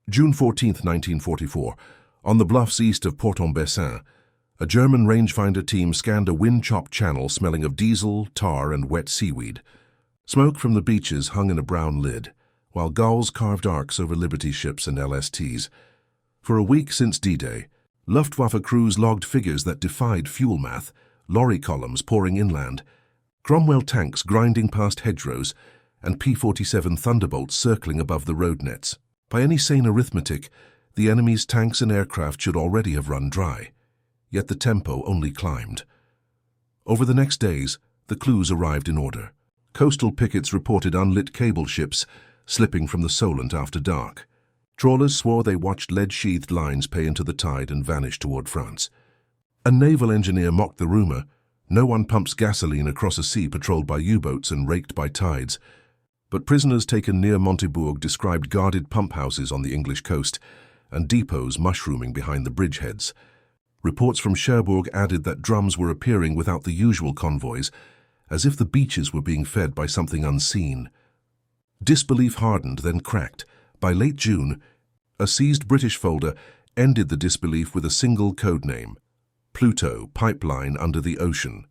June 14, 1944, on the bluffs east of Port-en-Bessin, a German rangefinder team scanned a wind-chopped channel smelling of diesel, tar, and wet seaweed. Smoke from the beaches hung in a brown lid, while gulls carved arcs over Liberty ships and LSTs. For a week since D-Day, Luftwaffe crews logged figures that defied fuel math, lorry columns pouring inland, Cromwell tanks grinding past hedgerows, and P-47 Thunderbolts circling above the road nets. By any sane arithmetic, the enemy's tanks and aircraft should already have run dry. Yet the tempo only climbed. Over the next days, the clues arrived in order. Coastal pickets reported unlit cable ships slipping from the Solent after dark. Trawlers swore they watched lead-sheathed lines pay into the tide and vanish toward France. A naval engineer mocked the rumor, "No one pumps gasoline across a sea patrolled by U-boats and raked by tides." But prisoners taken near Montebourg described guarded pump houses on the English coast and depots mushrooming behind the bridgeheads. Reports from Cherbourg added that drums were appearing without the usual convoys, as if the beaches were being fed by something unseen. Disbelief hardened, then cracked. By late June, a seized British folder ended the disbelief with a single codename: PLUTO, pipeline under the ocean.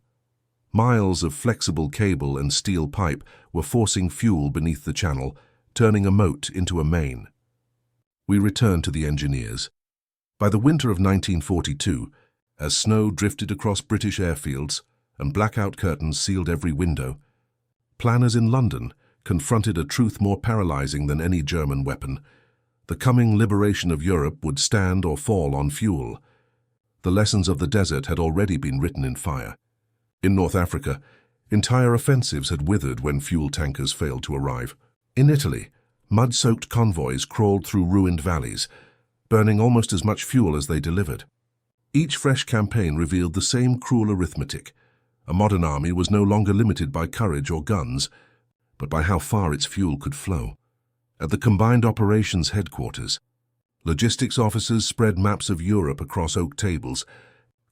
Miles of flexible cable and steel pipe were forcing fuel beneath the channel, turning a moat into a main. We returned to the engineers. By the winter of 1942, as snow drifted across British airfields and blackout curtains sealed every window, planners in London confronted a truth more paralyzing than any German weapon. The coming liberation of Europe would stand or fall on fuel. The lessons of the desert had already been written in fire. In North Africa, entire offensives had withered when fuel tankers failed to arrive. In Italy, mud-soaked convoys crawled through ruined valleys, burning almost as much fuel as they delivered. Each fresh campaign revealed the same cruel arithmetic. A modern army was no longer limited by courage or guns, but by how far its fuel could flow. At the Combined Operations Headquarters, logistics officers spread maps of Europe across oak tables,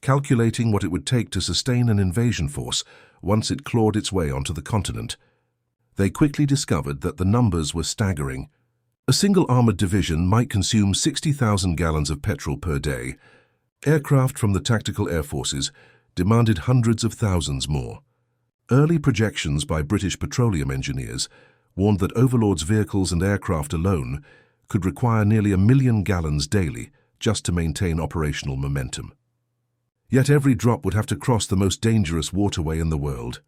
calculating what it would take to sustain an invasion force once it clawed its way onto the continent. They quickly discovered that the numbers were staggering. A single armored division might consume 60,000 gallons of petrol per day. Aircraft from the tactical air forces demanded hundreds of thousands more. Early projections by British petroleum engineers warned that Overlord's vehicles and aircraft alone could require nearly 1 million gallons daily just to maintain operational momentum. Yet every drop would have to cross the most dangerous waterway in the world.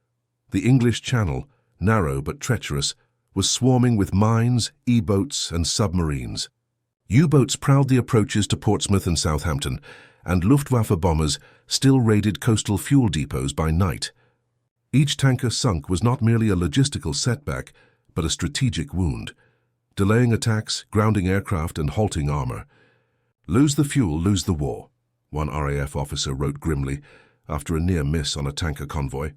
The English Channel, narrow but treacherous, was swarming with mines, E-boats, and submarines. U-boats prowled the approaches to Portsmouth and Southampton, and Luftwaffe bombers still raided coastal fuel depots by night. Each tanker sunk was not merely a logistical setback, but a strategic wound, delaying attacks, grounding aircraft, and halting armor. "Lose the fuel, lose the war," one RAF officer wrote grimly after a near miss on a tanker convoy.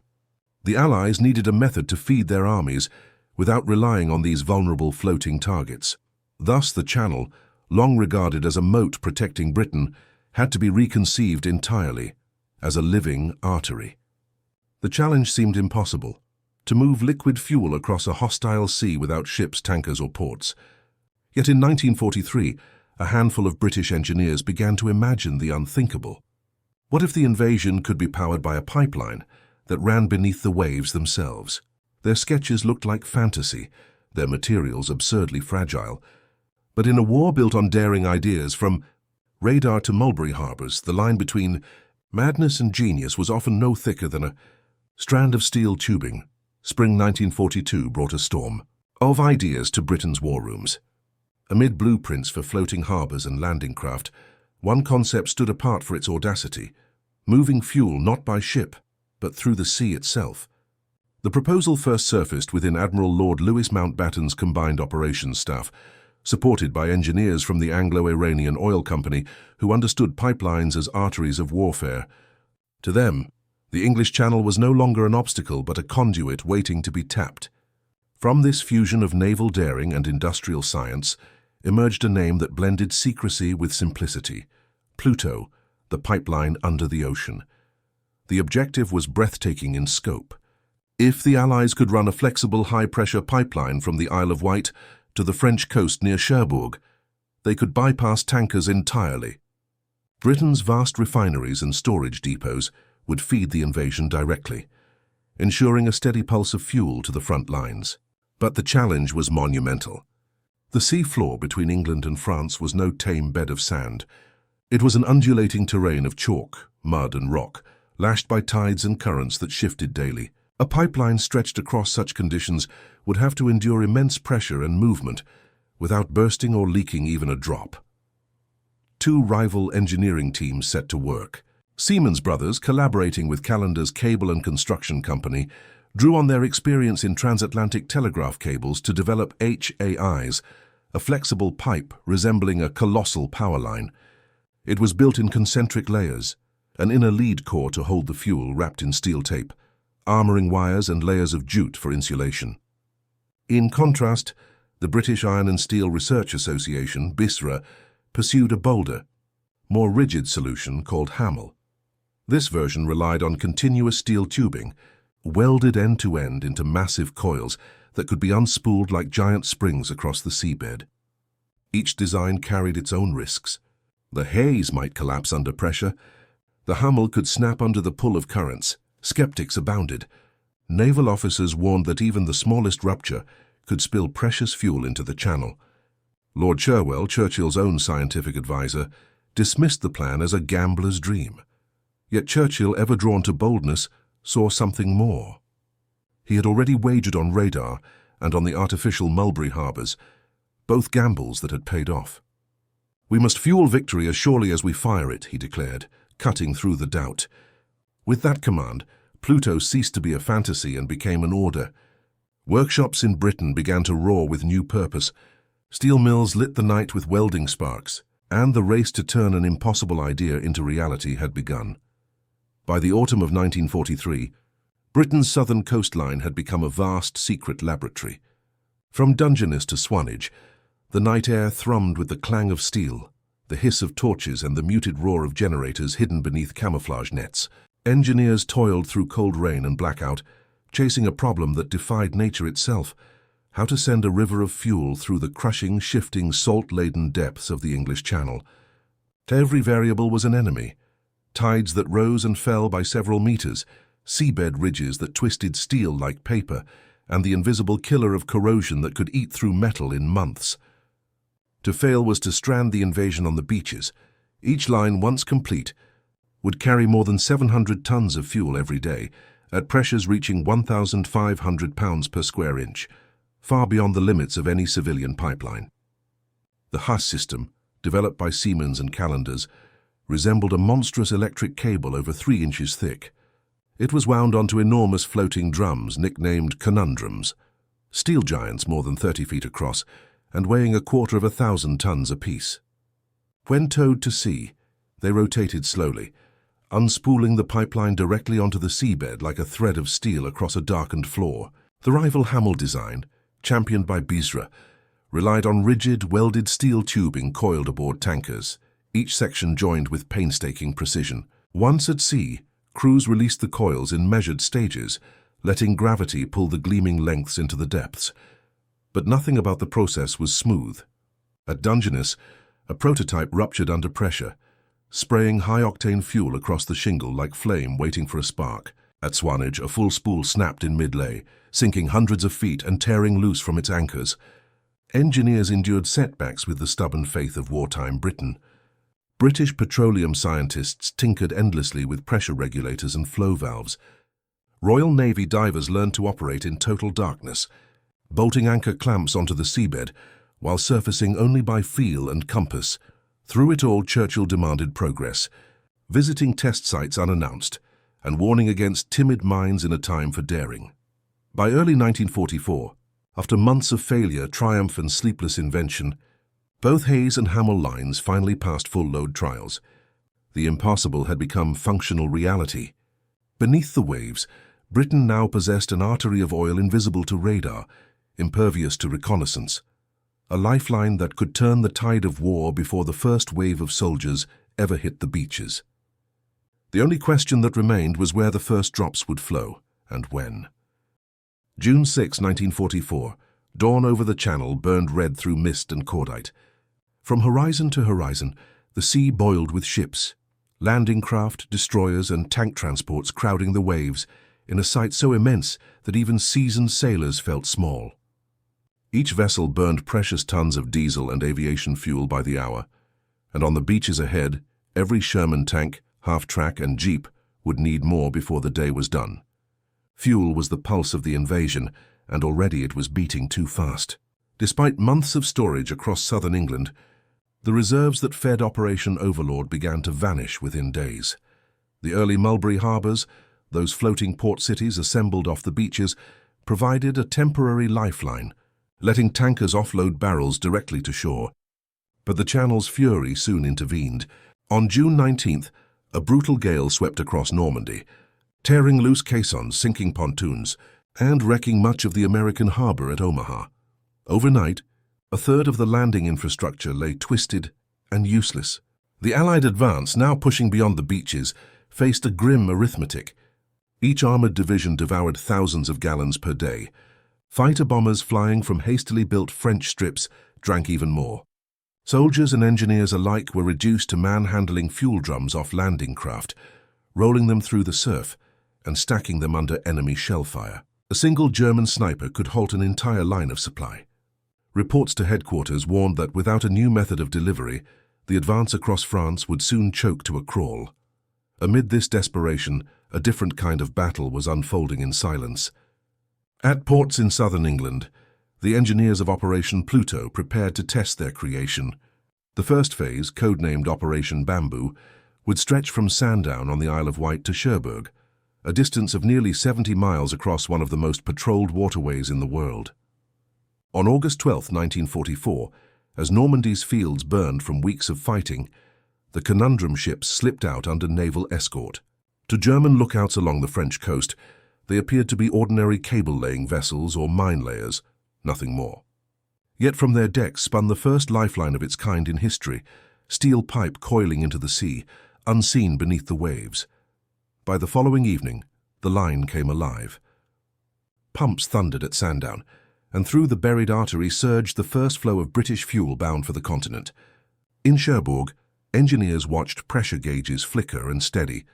The Allies needed a method to feed their armies without relying on these vulnerable floating targets. Thus the Channel, long regarded as a moat protecting Britain, had to be reconceived entirely as a living artery. The challenge seemed impossible: to move liquid fuel across a hostile sea without ships, tankers, or ports. Yet in 1943, a handful of British engineers began to imagine the unthinkable. What if the invasion could be powered by a pipeline that ran beneath the waves themselves? Their sketches looked like fantasy, their materials absurdly fragile. But in a war built on daring ideas, from radar to Mulberry Harbours, the line between madness and genius was often no thicker than a strand of steel tubing. Spring 1942 brought a storm of ideas to Britain's war rooms. Amid blueprints for floating harbours and landing craft, one concept stood apart for its audacity: moving fuel not by ship, but through the sea itself. The proposal first surfaced within Admiral Lord Louis Mountbatten's Combined Operations Staff, supported by engineers from the Anglo-Iranian Oil Company who understood pipelines as arteries of warfare. To them, the English Channel was no longer an obstacle but a conduit waiting to be tapped. From this fusion of naval daring and industrial science emerged a name that blended secrecy with simplicity: PLUTO, the pipeline under the ocean. The objective was breathtaking in scope. If the Allies could run a flexible high-pressure pipeline from the Isle of Wight to the French coast near Cherbourg, they could bypass tankers entirely. Britain's vast refineries and storage depots would feed the invasion directly, ensuring a steady pulse of fuel to the front lines. But the challenge was monumental. The sea floor between England and France was no tame bed of sand. It was an undulating terrain of chalk, mud and rock, lashed by tides and currents that shifted daily. A pipeline stretched across such conditions would have to endure immense pressure and movement without bursting or leaking even a drop. Two rival engineering teams set to work. Siemens Brothers, collaborating with Callender's Cable and Construction Company, drew on their experience in transatlantic telegraph cables to develop HAIs, a flexible pipe resembling a colossal power line. It was built in concentric layers, an inner lead core to hold the fuel wrapped in steel tape, armoring wires and layers of jute for insulation. In contrast, the British Iron and Steel Research Association, BISRA, pursued a bolder, more rigid solution called Hamel. This version relied on continuous steel tubing, welded end-to-end into massive coils that could be unspooled like giant springs across the seabed. Each design carried its own risks. The Hayes might collapse under pressure. The Hamel could snap under the pull of currents. Skeptics abounded. Naval officers warned that even the smallest rupture could spill precious fuel into the channel. Lord Cherwell, Churchill's own scientific advisor, dismissed the plan as a gambler's dream. Yet Churchill, ever drawn to boldness, saw something more. He had already wagered on radar and on the artificial Mulberry harbours, both gambles that had paid off. "We must fuel victory as surely as we fire it," he declared, cutting through the doubt. With that command, PLUTO ceased to be a fantasy and became an order. Workshops in Britain began to roar with new purpose. Steel mills lit the night with welding sparks, and the race to turn an impossible idea into reality had begun. By the autumn of 1943, Britain's southern coastline had become a vast secret laboratory. From Dungeness to Swanage, the night air thrummed with the clang of steel, the hiss of torches and the muted roar of generators hidden beneath camouflage nets. Engineers toiled through cold rain and blackout, chasing a problem that defied nature itself: how to send a river of fuel through the crushing, shifting, salt-laden depths of the English Channel. To every variable was an enemy: tides that rose and fell by several meters, seabed ridges that twisted steel like paper, and the invisible killer of corrosion that could eat through metal in months. To fail was to strand the invasion on the beaches. Each line, once complete, would carry more than 700 tons of fuel every day, at pressures reaching 1,500 pounds per square inch, far beyond the limits of any civilian pipeline. The Huss system, developed by Siemens and Callender's, resembled a monstrous electric cable over 3 inches thick. It was wound onto enormous floating drums nicknamed Conundrums, steel giants more than 30 feet across and weighing 250,000 tons apiece. When towed to sea, they rotated slowly, unspooling the pipeline directly onto the seabed like a thread of steel across a darkened floor. The rival Hamel design, championed by BISRA, relied on rigid, welded steel tubing coiled aboard tankers, each section joined with painstaking precision. Once at sea, crews released the coils in measured stages, letting gravity pull the gleaming lengths into the depths. But nothing about the process was smooth. At Dungeness, a prototype ruptured under pressure, spraying high-octane fuel across the shingle like flame waiting for a spark. At Swanage, a full spool snapped in mid-lay, sinking hundreds of feet and tearing loose from its anchors. Engineers endured setbacks with the stubborn faith of wartime Britain. British petroleum scientists tinkered endlessly with pressure regulators and flow valves. Royal Navy divers learned to operate in total darkness, bolting anchor clamps onto the seabed while surfacing only by feel and compass. Through it all, Churchill demanded progress, visiting test sites unannounced and warning against timid minds in a time for daring. By early 1944, after months of failure, triumph and sleepless invention, both Hayes and Hamel lines finally passed full-load trials. The impossible had become functional reality. Beneath the waves, Britain now possessed an artery of oil invisible to radar, impervious to reconnaissance, a lifeline that could turn the tide of war before the first wave of soldiers ever hit the beaches. The only question that remained was where the first drops would flow, and when. June 6, 1944, dawn over the Channel burned red through mist and cordite. From horizon to horizon, the sea boiled with ships, landing craft, destroyers, and tank transports crowding the waves in a sight so immense that even seasoned sailors felt small. Each vessel burned precious tons of diesel and aviation fuel by the hour, and on the beaches ahead, every Sherman tank, half-track, and jeep would need more before the day was done. Fuel was the pulse of the invasion, and already it was beating too fast. Despite months of storage across southern England, the reserves that fed Operation Overlord began to vanish within days. The early Mulberry harbours, those floating port cities assembled off the beaches, provided a temporary lifeline, letting tankers offload barrels directly to shore. But the Channel's fury soon intervened. On June 19th, a brutal gale swept across Normandy, tearing loose caissons, sinking pontoons, and wrecking much of the American harbour at Omaha. Overnight, a third of the landing infrastructure lay twisted and useless. The Allied advance, now pushing beyond the beaches, faced a grim arithmetic. Each armoured division devoured thousands of gallons per day. Fighter bombers flying from hastily built French strips drank even more. Soldiers and engineers alike were reduced to manhandling fuel drums off landing craft, rolling them through the surf and stacking them under enemy shell fire. A single German sniper could halt an entire line of supply. Reports to headquarters warned that without a new method of delivery, the advance across France would soon choke to a crawl. Amid this desperation, a different kind of battle was unfolding in silence. At ports in southern England, the engineers of Operation PLUTO prepared to test their creation. The first phase, codenamed Operation Bamboo, would stretch from Sandown on the Isle of Wight to Cherbourg, a distance of nearly 70 miles across one of the most patrolled waterways in the world. On August 12, 1944, as Normandy's fields burned from weeks of fighting, the Conundrum ships slipped out under naval escort. To German lookouts along the French coast, they appeared to be ordinary cable-laying vessels or mine-layers, nothing more. Yet from their decks spun the first lifeline of its kind in history, steel pipe coiling into the sea, unseen beneath the waves. By the following evening, the line came alive. Pumps thundered at Sandown, and through the buried artery surged the first flow of British fuel bound for the continent. In Cherbourg, engineers watched pressure gauges flicker and steady,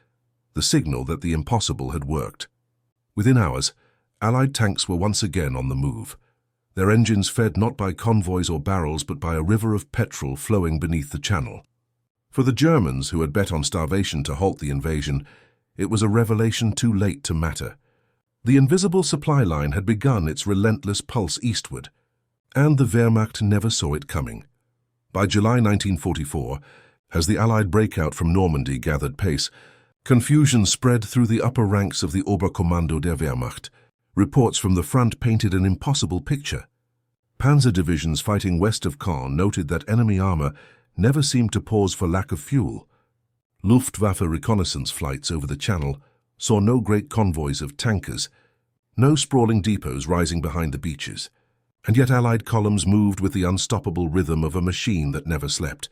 the signal that the impossible had worked. Within hours, Allied tanks were once again on the move, their engines fed not by convoys or barrels but by a river of petrol flowing beneath the Channel. For the Germans, who had bet on starvation to halt the invasion, it was a revelation too late to matter. The invisible supply line had begun its relentless pulse eastward, and the Wehrmacht never saw it coming. By July 1944, as the Allied breakout from Normandy gathered pace, confusion spread through the upper ranks of the Oberkommando der Wehrmacht. Reports from the front painted an impossible picture. Panzer divisions fighting west of Caen noted that enemy armour never seemed to pause for lack of fuel. Luftwaffe reconnaissance flights over the Channel saw no great convoys of tankers, no sprawling depots rising behind the beaches, and yet Allied columns moved with the unstoppable rhythm of a machine that never slept.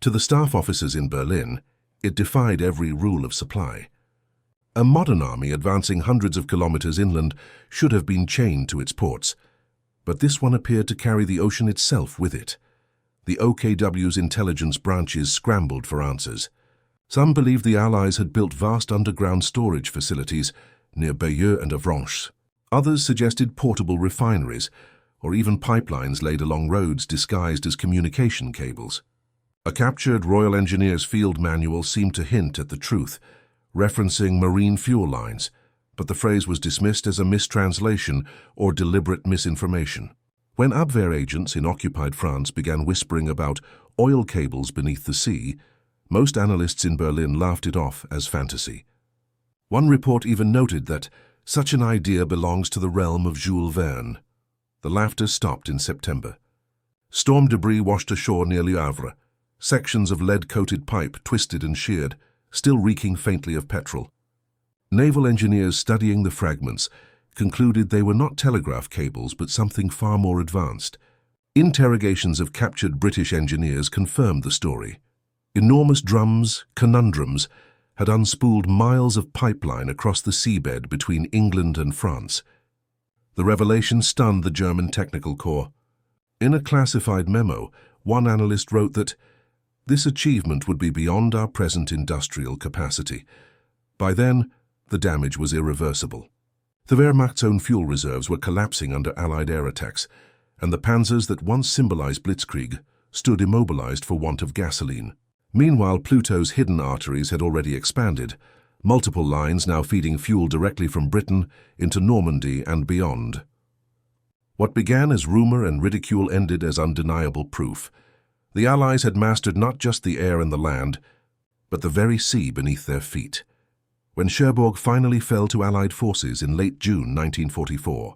To the staff officers in Berlin, it defied every rule of supply. A modern army advancing hundreds of kilometers inland should have been chained to its ports, but this one appeared to carry the ocean itself with it. The OKW's intelligence branches scrambled for answers. Some believed the Allies had built vast underground storage facilities near Bayeux and Avranches. Others suggested portable refineries, or even pipelines laid along roads disguised as communication cables. A captured Royal Engineers field manual seemed to hint at the truth, referencing marine fuel lines, but the phrase was dismissed as a mistranslation or deliberate misinformation. When Abwehr agents in occupied France began whispering about oil cables beneath the sea, most analysts in Berlin laughed it off as fantasy. One report even noted that such an idea belongs to the realm of Jules Verne. The laughter stopped in September. Storm debris washed ashore near Le Havre, sections of lead-coated pipe twisted and sheared, still reeking faintly of petrol. Naval engineers studying the fragments concluded they were not telegraph cables but something far more advanced. Interrogations of captured British engineers confirmed the story. Enormous drums, conundrums, had unspooled miles of pipeline across the seabed between England and France. The revelation stunned the German Technical Corps. In a classified memo, one analyst wrote that this achievement would be beyond our present industrial capacity. By then, the damage was irreversible. The Wehrmacht's own fuel reserves were collapsing under Allied air attacks, and the panzers that once symbolized blitzkrieg stood immobilized for want of gasoline. Meanwhile, PLUTO's hidden arteries had already expanded, multiple lines now feeding fuel directly from Britain into Normandy and beyond. What began as rumor and ridicule ended as undeniable proof. The Allies had mastered not just the air and the land, but the very sea beneath their feet. When Cherbourg finally fell to Allied forces in late June 1944,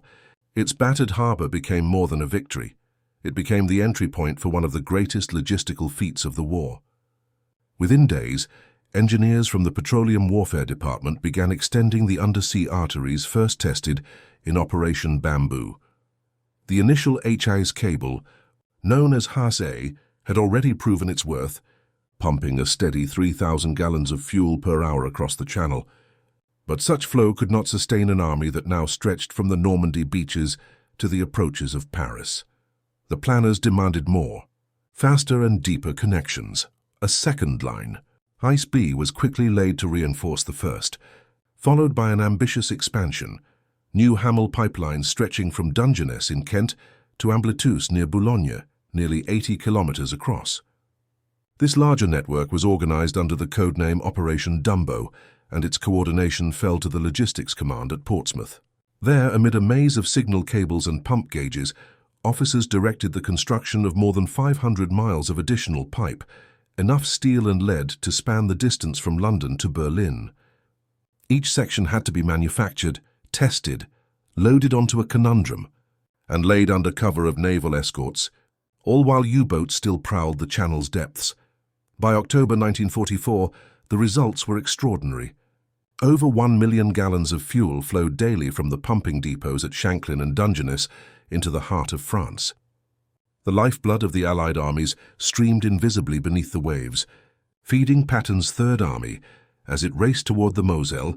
its battered harbor became more than a victory. It became the entry point for one of the greatest logistical feats of the war. Within days, engineers from the Petroleum Warfare Department began extending the undersea arteries first tested in Operation Bamboo. The initial H-ICE cable, known as Haas-A, had already proven its worth, pumping a steady 3,000 gallons of fuel per hour across the channel. But such flow could not sustain an army that now stretched from the Normandy beaches to the approaches of Paris. The planners demanded more, faster and deeper connections, a second line. Ice B was quickly laid to reinforce the first, followed by an ambitious expansion, new Hamel pipelines stretching from Dungeness in Kent to Ambleteuse near Boulogne, nearly 80 kilometers across. This larger network was organized under the codename Operation Dumbo, and its coordination fell to the Logistics Command at Portsmouth. There, amid a maze of signal cables and pump gauges, officers directed the construction of more than 500 miles of additional pipe, enough steel and lead to span the distance from London to Berlin. Each section had to be manufactured, tested, loaded onto a Conundrum, and laid under cover of naval escorts, all while U-boats still prowled the channel's depths. By October 1944, the results were extraordinary. Over 1 million gallons of fuel flowed daily from the pumping depots at Shanklin and Dungeness into the heart of France. The lifeblood of the Allied armies streamed invisibly beneath the waves, feeding Patton's Third Army as it raced toward the Moselle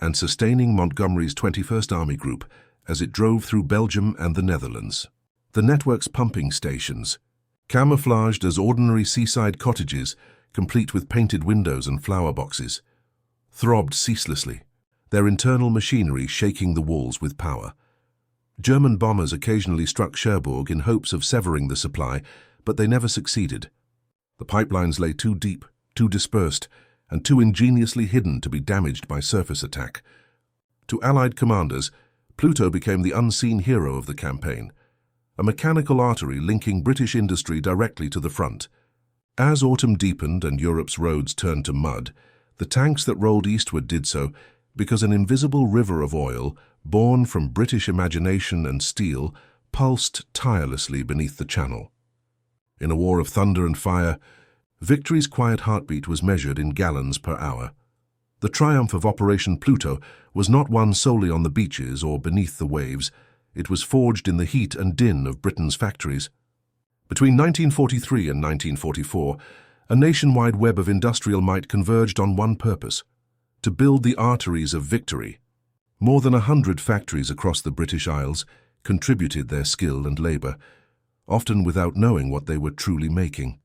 and sustaining Montgomery's 21st Army Group as it drove through Belgium and the Netherlands. The network's pumping stations, camouflaged as ordinary seaside cottages, complete with painted windows and flower boxes, throbbed ceaselessly, their internal machinery shaking the walls with power. German bombers occasionally struck Cherbourg in hopes of severing the supply, but they never succeeded. The pipelines lay too deep, too dispersed, and too ingeniously hidden to be damaged by surface attack. To Allied commanders, PLUTO became the unseen hero of the campaign, a mechanical artery linking British industry directly to the front. As autumn deepened and Europe's roads turned to mud, the tanks that rolled eastward did so because an invisible river of oil, born from British imagination and steel, pulsed tirelessly beneath the channel. In a war of thunder and fire, victory's quiet heartbeat was measured in gallons per hour. The triumph of Operation PLUTO was not won solely on the beaches or beneath the waves. It was forged in the heat and din of Britain's factories. Between 1943 and 1944, a nationwide web of industrial might converged on one purpose: to build the arteries of victory. More than 100 factories across the British Isles contributed their skill and labor, often without knowing what they were truly making.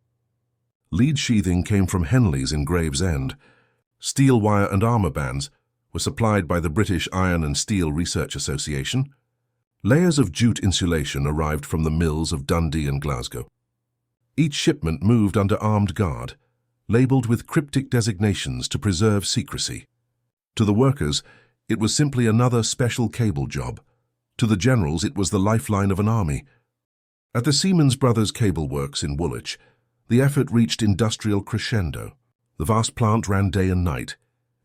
Lead sheathing came from Henley's in Gravesend. Steel wire and armor bands were supplied by the British Iron and Steel Research Association. Layers of jute insulation arrived from the mills of Dundee and Glasgow. Each shipment moved under armed guard, labelled with cryptic designations to preserve secrecy. To the workers, it was simply another special cable job. To the generals, it was the lifeline of an army. At the Siemens Brothers Cable Works in Woolwich, the effort reached industrial crescendo. The vast plant ran day and night,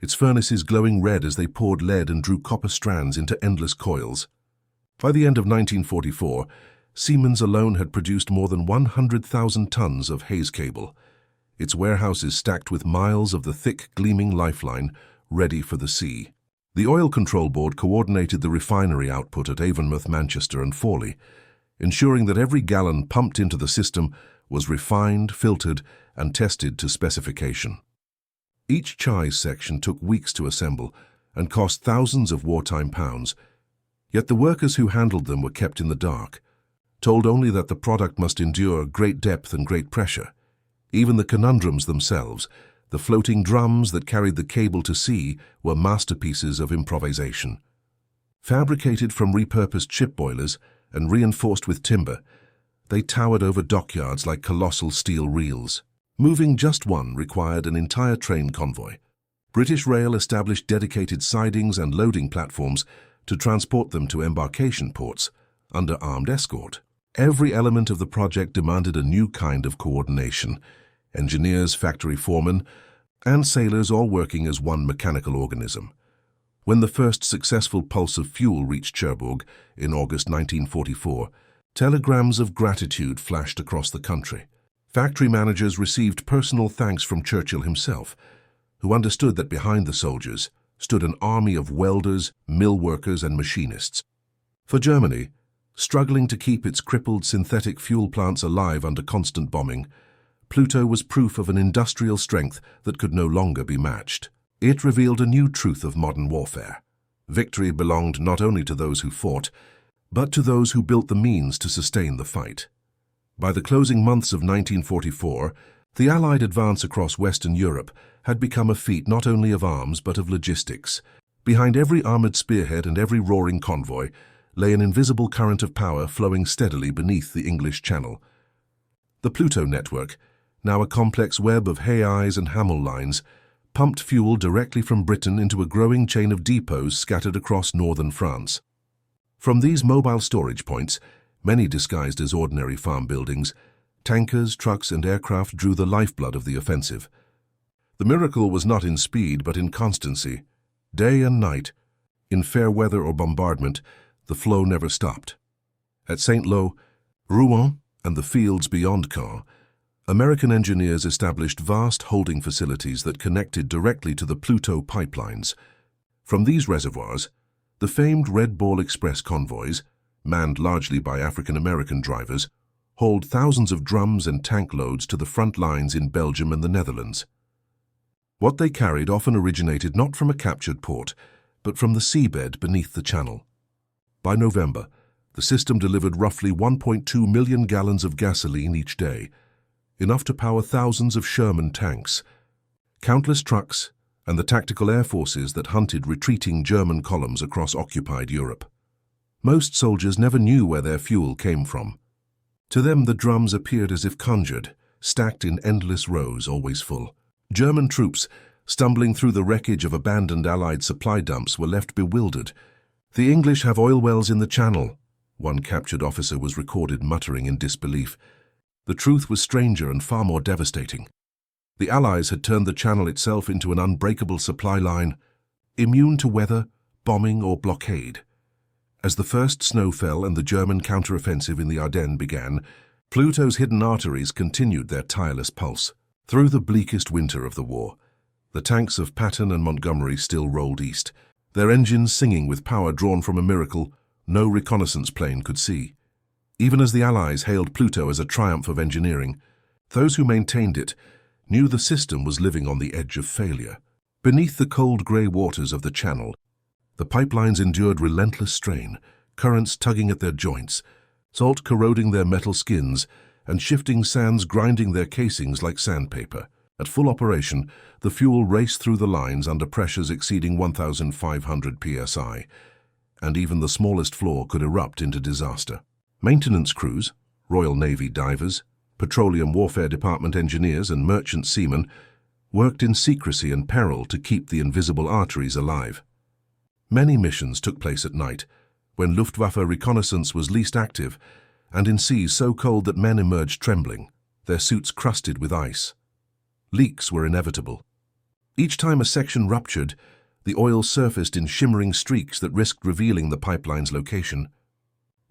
its furnaces glowing red as they poured lead and drew copper strands into endless coils. By the end of 1944, Siemens alone had produced more than 100,000 tons of haze cable, its warehouses stacked with miles of the thick, gleaming lifeline ready for the sea. The Oil Control Board coordinated the refinery output at Avonmouth, Manchester and Fawley, ensuring that every gallon pumped into the system was refined, filtered, and tested to specification. Each chise section took weeks to assemble and cost thousands of wartime pounds, yet the workers who handled them were kept in the dark. told only that the product must endure great depth and great pressure. Even the conundrums themselves, the floating drums that carried the cable to sea, were masterpieces of improvisation. Fabricated from repurposed ship boilers and reinforced with timber, they towered over dockyards like colossal steel reels. Moving just one required an entire train convoy. British Rail established dedicated sidings and loading platforms to transport them to embarkation ports under armed escort. Every element of the project demanded a new kind of coordination. Engineers, factory foremen, and sailors all working as one mechanical organism. When the first successful pulse of fuel reached Cherbourg in August 1944, telegrams of gratitude flashed across the country. Factory managers received personal thanks from Churchill himself, who understood that behind the soldiers stood an army of welders, mill workers, and machinists. For Germany, struggling to keep its crippled synthetic fuel plants alive under constant bombing, PLUTO was proof of an industrial strength that could no longer be matched. It revealed a new truth of modern warfare. Victory belonged not only to those who fought, but to those who built the means to sustain the fight. By the closing months of 1944, the Allied advance across Western Europe had become a feat not only of arms but of logistics. Behind every armored spearhead and every roaring convoy lay an invisible current of power flowing steadily beneath the English Channel. The PLUTO network, now a complex web of Hay Eyes and Hamel lines, pumped fuel directly from Britain into a growing chain of depots scattered across northern France. From these mobile storage points, many disguised as ordinary farm buildings, tankers, trucks, and aircraft drew the lifeblood of the offensive. The miracle was not in speed, but in constancy. Day and night, in fair weather or bombardment, the flow never stopped. At Saint-Lô, Rouen, and the fields beyond Caen, American engineers established vast holding facilities that connected directly to the PLUTO pipelines. From these reservoirs, the famed Red Ball Express convoys, manned largely by African-American drivers, hauled thousands of drums and tank loads to the front lines in Belgium and the Netherlands. What they carried often originated not from a captured port, but from the seabed beneath the channel. By November, the system delivered roughly 1.2 million gallons of gasoline each day, enough to power thousands of Sherman tanks, countless trucks, and the tactical air forces that hunted retreating German columns across occupied Europe. Most soldiers never knew where their fuel came from. To them, the drums appeared as if conjured, stacked in endless rows, always full. German troops, stumbling through the wreckage of abandoned Allied supply dumps, were left bewildered. "The English have oil wells in the channel," one captured officer was recorded muttering in disbelief. The truth was stranger and far more devastating. The Allies had turned the channel itself into an unbreakable supply line, immune to weather, bombing, or blockade. As the first snow fell and the German counteroffensive in the Ardennes began, PLUTO's hidden arteries continued their tireless pulse. Through the bleakest winter of the war, the tanks of Patton and Montgomery still rolled east, their engines singing with power drawn from a miracle no reconnaissance plane could see. Even as the Allies hailed PLUTO as a triumph of engineering, those who maintained it knew the system was living on the edge of failure. Beneath the cold grey waters of the Channel, the pipelines endured relentless strain, currents tugging at their joints, salt corroding their metal skins, and shifting sands grinding their casings like sandpaper. At full operation, the fuel raced through the lines under pressures exceeding 1,500 psi, and even the smallest flaw could erupt into disaster. Maintenance crews, Royal Navy divers, Petroleum Warfare Department engineers, and merchant seamen worked in secrecy and peril to keep the invisible arteries alive. Many missions took place at night, when Luftwaffe reconnaissance was least active, and in seas so cold that men emerged trembling, their suits crusted with ice. Leaks were inevitable. Each time a section ruptured, the oil surfaced in shimmering streaks that risked revealing the pipeline's location.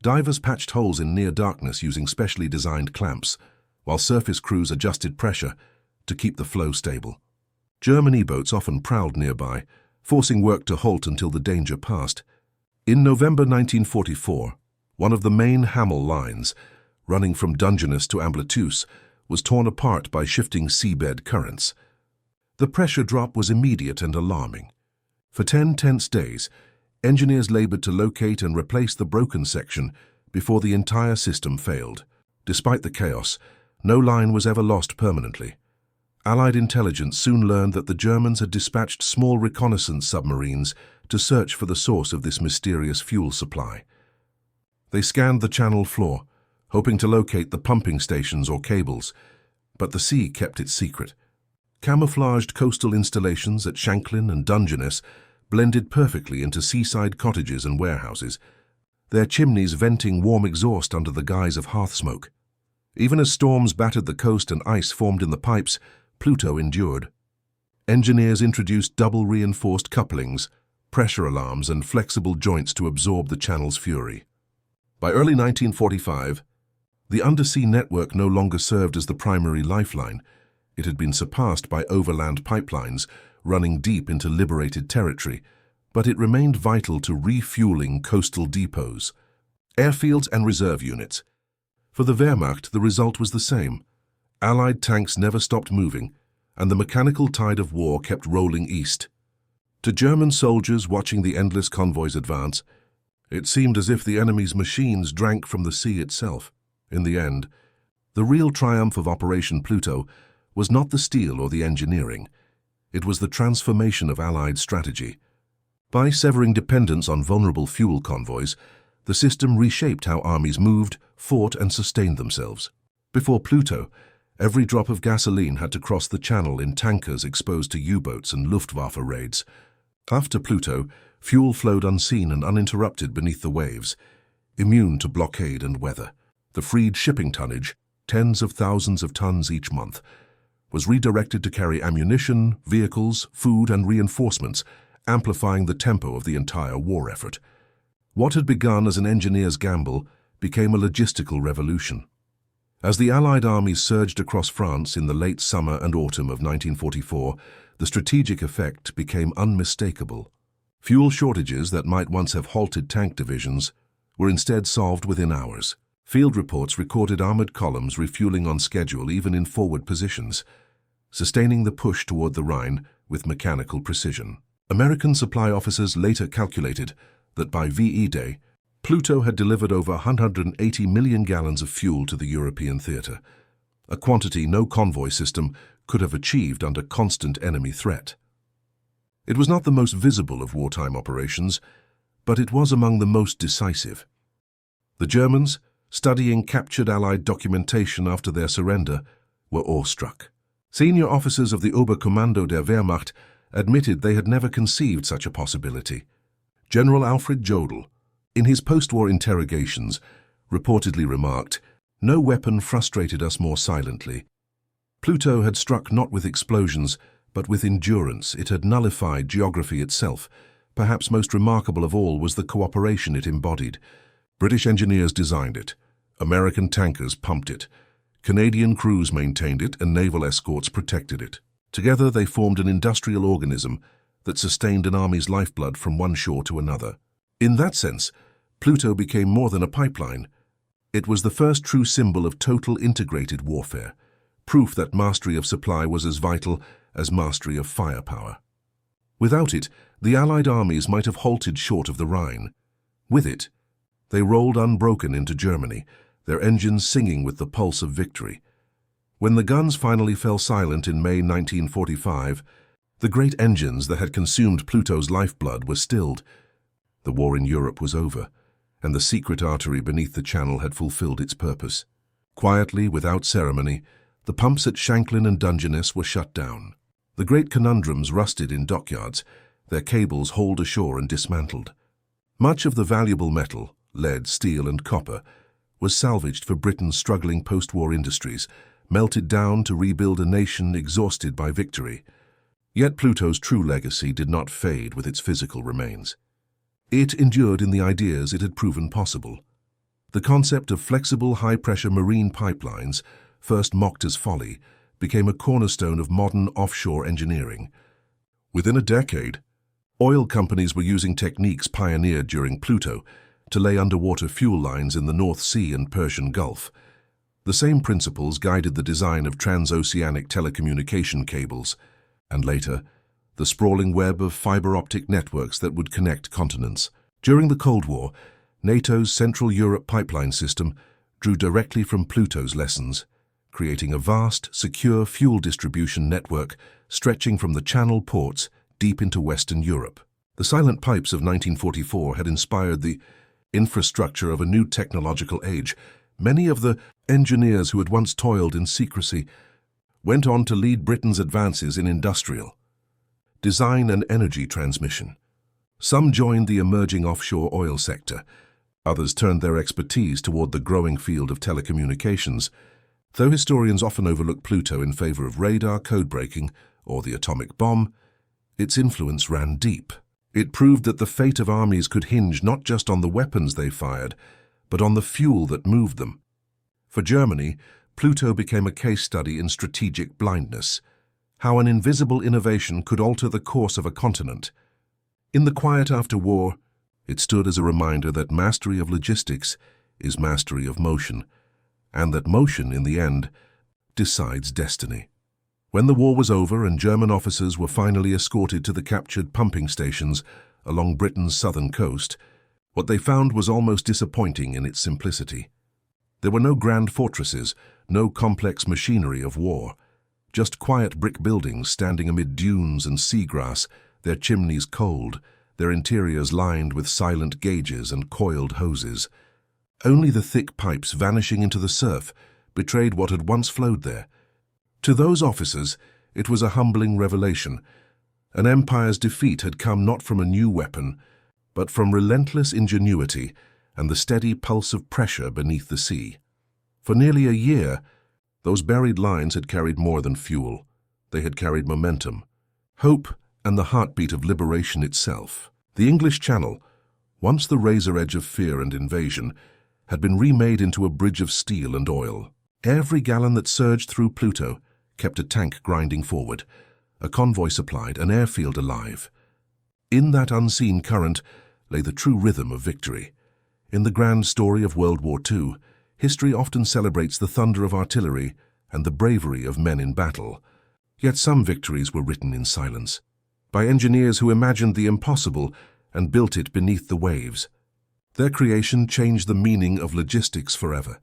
Divers patched holes in near darkness using specially designed clamps, while surface crews adjusted pressure to keep the flow stable. German E-boats often prowled nearby, forcing work to halt until the danger passed. In November 1944, one of the main Hamel lines, running from Dungeness to Ambleteuse, was torn apart by shifting seabed currents. The pressure drop was immediate and alarming. For 10 tense days, engineers labored to locate and replace the broken section before the entire system failed. Despite the chaos, no line was ever lost permanently. Allied intelligence soon learned that the Germans had dispatched small reconnaissance submarines to search for the source of this mysterious fuel supply. They scanned the channel floor, hoping to locate the pumping stations or cables, but the sea kept it secret. Camouflaged coastal installations at Shanklin and Dungeness blended perfectly into seaside cottages and warehouses, their chimneys venting warm exhaust under the guise of hearth smoke. Even as storms battered the coast and ice formed in the pipes, PLUTO endured. Engineers introduced double-reinforced couplings, pressure alarms, and flexible joints to absorb the channel's fury. By early 1945, the undersea network no longer served as the primary lifeline. It had been surpassed by overland pipelines running deep into liberated territory, but it remained vital to refueling coastal depots, airfields, and reserve units. For the Wehrmacht, the result was the same. Allied tanks never stopped moving, and the mechanical tide of war kept rolling east. To German soldiers watching the endless convoys advance, it seemed as if the enemy's machines drank from the sea itself. In the end, the real triumph of Operation PLUTO was not the steel or the engineering. It was the transformation of Allied strategy. By severing dependence on vulnerable fuel convoys, the system reshaped how armies moved, fought, and sustained themselves. Before PLUTO, every drop of gasoline had to cross the channel in tankers exposed to U-boats and Luftwaffe raids. After PLUTO, fuel flowed unseen and uninterrupted beneath the waves, immune to blockade and weather. The freed shipping tonnage, tens of thousands of tons each month, was redirected to carry ammunition, vehicles, food, and reinforcements, amplifying the tempo of the entire war effort. What had begun as an engineer's gamble became a logistical revolution. As the Allied armies surged across France in the late summer and autumn of 1944, the strategic effect became unmistakable. Fuel shortages that might once have halted tank divisions were instead solved within hours. Field reports recorded armored columns refueling on schedule even in forward positions, sustaining the push toward the Rhine with mechanical precision. American supply officers later calculated that by VE Day, PLUTO had delivered over 180 million gallons of fuel to the European theater, a quantity no convoy system could have achieved under constant enemy threat. It was not the most visible of wartime operations, but it was among the most decisive. The Germans, studying captured Allied documentation after their surrender, were awestruck. Senior officers of the Oberkommando der Wehrmacht admitted they had never conceived such a possibility. General Alfred Jodl, in his post-war interrogations, reportedly remarked, "No weapon frustrated us more silently. PLUTO had struck not with explosions, but with endurance. It had nullified geography itself. Perhaps most remarkable of all was the cooperation it embodied. British engineers designed it. American tankers pumped it. Canadian crews maintained it, and naval escorts protected it. Together they formed an industrial organism that sustained an army's lifeblood from one shore to another. In that sense, PLUTO became more than a pipeline. It was the first true symbol of total integrated warfare, proof that mastery of supply was as vital as mastery of firepower. Without it, the Allied armies might have halted short of the Rhine. With it, they rolled unbroken into Germany, their engines singing with the pulse of victory. When the guns finally fell silent in May 1945, the great engines that had consumed PLUTO's lifeblood were stilled. The war in Europe was over, and the secret artery beneath the channel had fulfilled its purpose. Quietly, without ceremony, the pumps at Shanklin and Dungeness were shut down. The great conundrums rusted in dockyards, their cables hauled ashore and dismantled. Much of the valuable metal, lead, steel, and copper, was salvaged for Britain's struggling post-war industries, melted down to rebuild a nation exhausted by victory. Yet PLUTO's true legacy did not fade with its physical remains. It endured in the ideas it had proven possible. The concept of flexible, high-pressure marine pipelines, first mocked as folly, became a cornerstone of modern offshore engineering. Within a decade, oil companies were using techniques pioneered during PLUTO to lay underwater fuel lines in the North Sea and Persian Gulf. The same principles guided the design of transoceanic telecommunication cables, and later, the sprawling web of fiber-optic networks that would connect continents. During the Cold War, NATO's Central Europe pipeline system drew directly from PLUTO's lessons, creating a vast, secure fuel distribution network stretching from the Channel ports deep into Western Europe. The silent pipes of 1944 had inspired the infrastructure of a new technological age. Many of the engineers who had once toiled in secrecy went on to lead Britain's advances in industrial design and energy transmission. Some joined the emerging offshore oil sector. Others turned their expertise toward the growing field of telecommunications, though historians often overlook PLUTO in favor of radar, code-breaking, or the atomic bomb. Its influence ran deep. It proved that the fate of armies could hinge not just on the weapons they fired, but on the fuel that moved them. For Germany, PLUTO became a case study in strategic blindness, how an invisible innovation could alter the course of a continent. In the quiet after war, it stood as a reminder that mastery of logistics is mastery of motion, and that motion, in the end, decides destiny. When the war was over and German officers were finally escorted to the captured pumping stations along Britain's southern coast, what they found was almost disappointing in its simplicity. There were no grand fortresses, no complex machinery of war, just quiet brick buildings standing amid dunes and seagrass, their chimneys cold, their interiors lined with silent gauges and coiled hoses. Only the thick pipes vanishing into the surf betrayed what had once flowed there. To those officers, it was a humbling revelation. An empire's defeat had come not from a new weapon, but from relentless ingenuity and the steady pulse of pressure beneath the sea. For nearly a year, those buried lines had carried more than fuel. They had carried momentum, hope, and the heartbeat of liberation itself. The English Channel, once the razor edge of fear and invasion, had been remade into a bridge of steel and oil. Every gallon that surged through PLUTO kept a tank grinding forward, a convoy supplied, an airfield alive. In that unseen current lay the true rhythm of victory. In the grand story of World War II, history often celebrates the thunder of artillery and the bravery of men in battle. Yet some victories were written in silence, by engineers who imagined the impossible and built it beneath the waves. Their creation changed the meaning of logistics forever.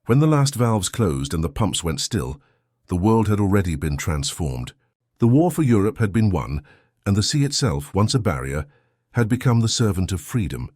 When the last valves closed and the pumps went still, the world had already been transformed. The war for Europe had been won, and the sea itself, once a barrier, had become the servant of freedom.